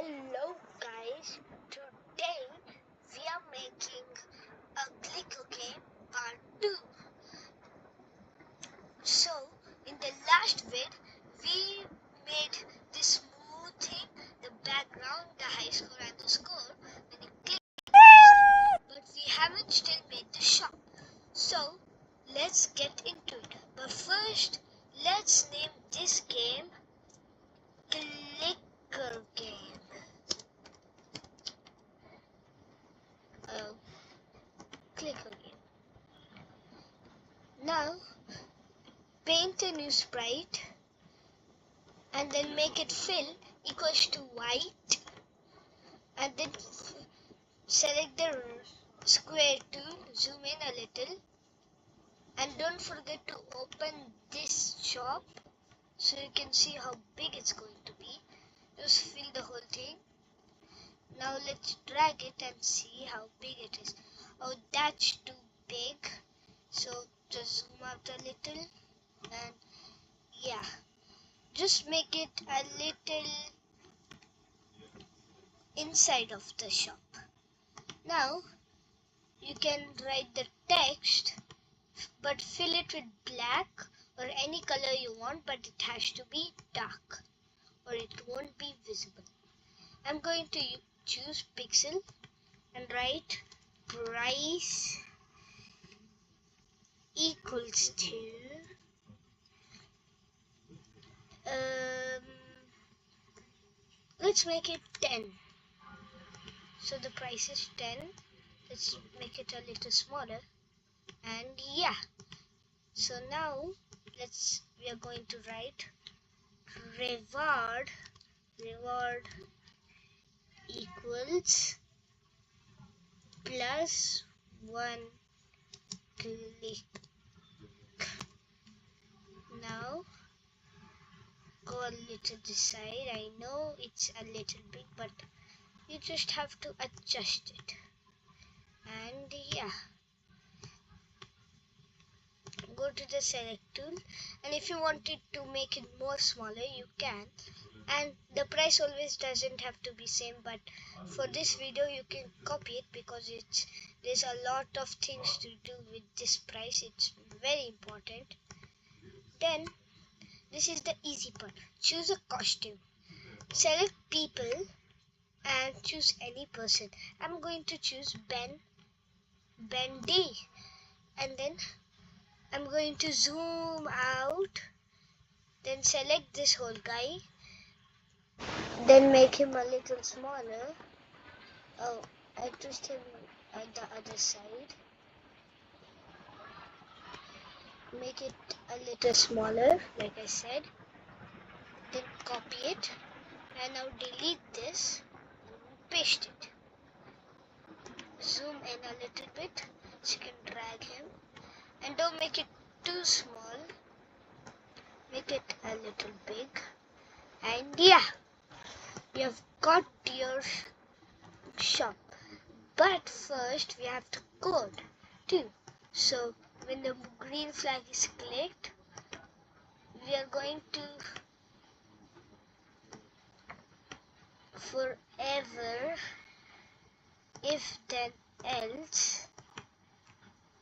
Hello guys, today we are making a Clicker game part 2. So in the last vid we made this smooth thing, the background, the high score and the score when you click, but we haven't still made the shop. So let's get into it. But first let's name this game Clicker game. Clicker game. Now paint a new sprite and then make it fill equals to white, and then select the square tool, zoom in a little, and don't forget to open this shop so you can see how big it's going to be. Just fill the whole thing. Now let's drag it and see how big it is. Oh, that's too big, so just zoom out a little, and yeah, just make it a little inside of the shop. Now you can write the text, but fill it with black or any color you want, but it has to be dark or it won't be visible. I'm going to choose pixel and write price equals to let's make it 10. So the price is 10. Let's make it a little smaller, and yeah. So now we are going to write reward equals plus 1 click. Now go a little this side. I know it's a little big, but you just have to adjust it. And yeah, go to the select tool, and if you wanted to make it more smaller you can, and the price always doesn't have to be same, but for this video you can copy it because there's a lot of things to do with this price. It's very important. Then this is the easy part. Choose a costume, select people and choose any person. I'm going to choose Ben D, and then I'm going to zoom out, then select this whole guy, then make him a little smaller. Oh, I twist him at the other side. Make it a little smaller, like I said. Then copy it, and now delete this and paste it. Zoom in a little bit so you can drag him, and don't make it too small. Make it a little big, and yeah, you have got your shop. But first we have to code too. So when the green flag is clicked, we are going to forever if then else.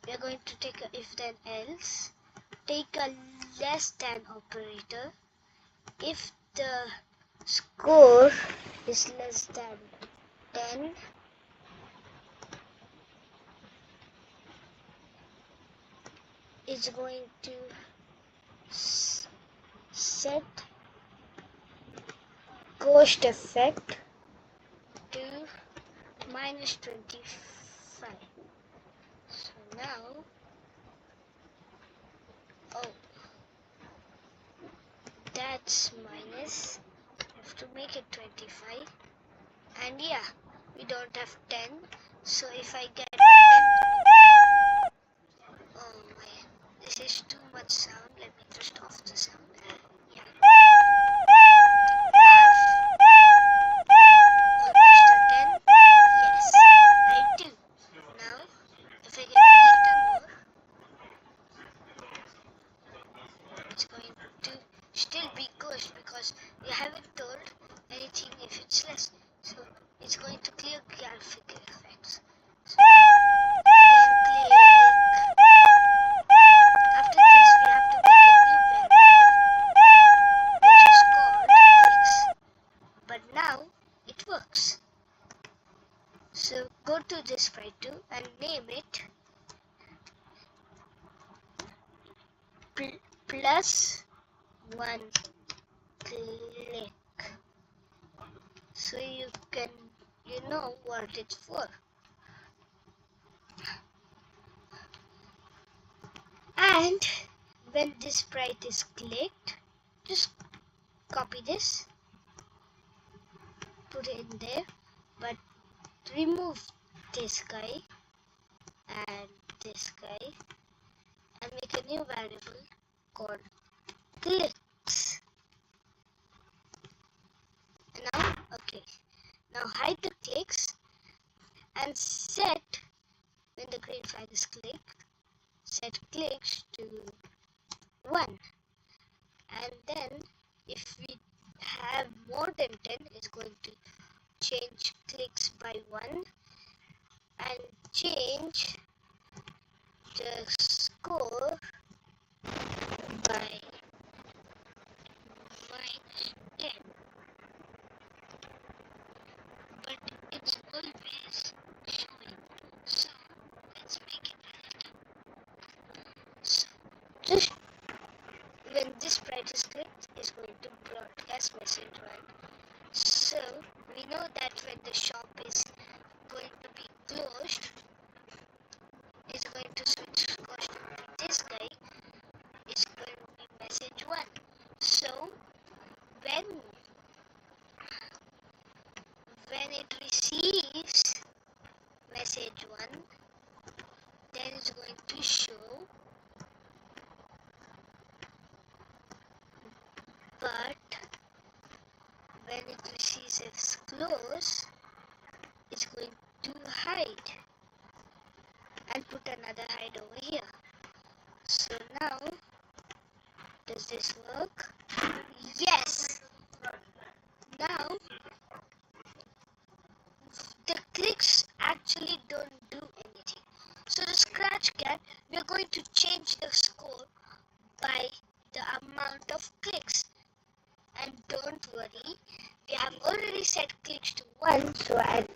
We are going to take a if then else, take a less than operator. If the score is less than 10, it's going to set ghost effect to -25. So now, oh, that's minus. I have to make it 25. And yeah, we don't have 10. So if I get 10, oh man, this is too much sound. Let me just off the sound. Yeah. Almost a 10. Yes, I do. Now, if I get a little more, it's going to still be good because you haven't told anything if it's less. works. So go to this sprite 2 and name it plus 1 click, so you know what it's for. And when this sprite is clicked, just copy this, put it in there, but remove this guy and this guy and make a new variable called clicks. Now, okay, now hide the clicks and set, when the green flag is clicked, set clicks to 1. And then if we have more than 10, it's going to change clicks by 1 and change the score by -10. But it's always showing, so let's make it random. So just when this sprite is clicked, it's going to broadcast message 1. So we know that when the shop is going to be closed, it's going to switch costume to this guy. It's going to be message 1. So when it receives message 1, then it's going to show, but when it receives its close, it's going to hide and put another hide over here. So now, does this work? Yes! Now, the clicks actually don't do anything. So the scratch can, we are going to change the score by the amount of clicks. And don't worry, we have already set clicks to 1, so I'll